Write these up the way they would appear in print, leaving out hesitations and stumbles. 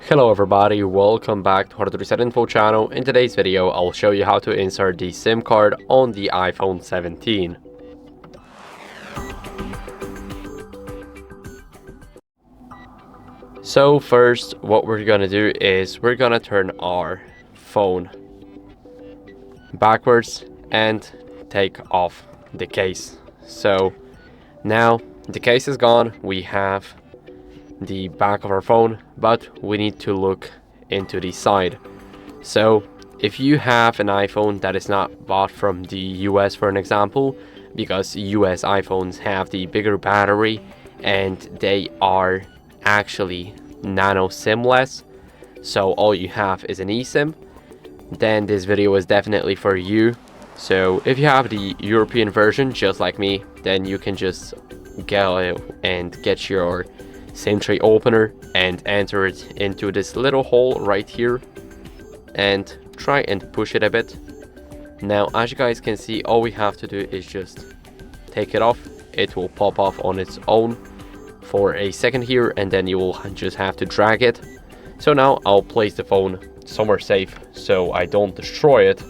Hello everybody, welcome back to HardReset.Info channel. In today's video, I'll show you how to insert the SIM card on the iPhone 17. So first, what we're gonna do is we're gonna turn our phone backwards and take off the case. So now the case is gone, we have the back of our phone, but we need to look into the side. So if you have an iPhone that is not bought from the US, for an example, because US iPhones have the bigger battery and they are actually nano SIM-less, so all you have is an eSIM, then this video is definitely for you. So if you have the European version just like me, then you can just go and get your SIM tray opener and enter it into this little hole right here and try and push it a bit. Now as you guys can see, all we have to do is just take it off. It will pop off on its own for a second here, and then you will just have to drag it. So now I'll place the phone somewhere safe so I don't destroy it,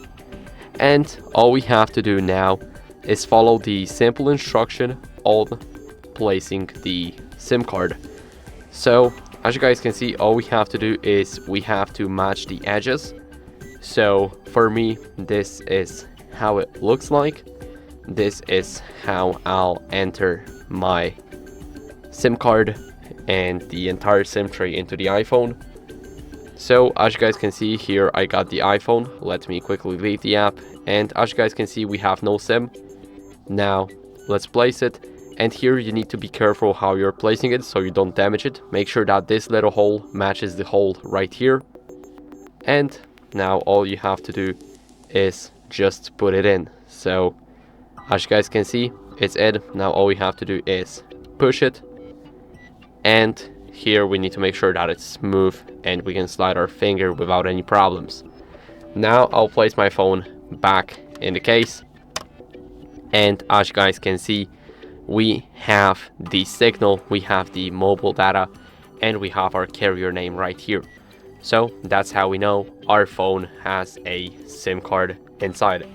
and all we have to do now is follow the simple instruction on placing the SIM card. So as you guys can see, all we have to do is we have to match the edges. So for me, this is how it looks like. This is how I'll enter my SIM card and the entire SIM tray into the iPhone. So as you guys can see here, I got the iPhone. Let me quickly leave the app, and as you guys can see, we have no SIM. Now let's place it. And here you need to be careful how you're placing it so you don't damage it. Make sure that this little hole matches the hole right here. And now all you have to do is just put it in. So as you guys can see, it's in. Now all we have to do is push it. And here we need to make sure that it's smooth and we can slide our finger without any problems. Now I'll place my phone back in the case. And as you guys can see, we have the signal, we have the mobile data, and we have our carrier name right here. So that's how we know our phone has a SIM card inside it.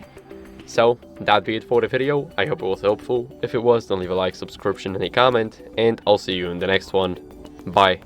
So that'd be it for the video. I hope it was helpful. If it was, then leave a like, subscription, and a comment, and I'll see you in the next one. Bye.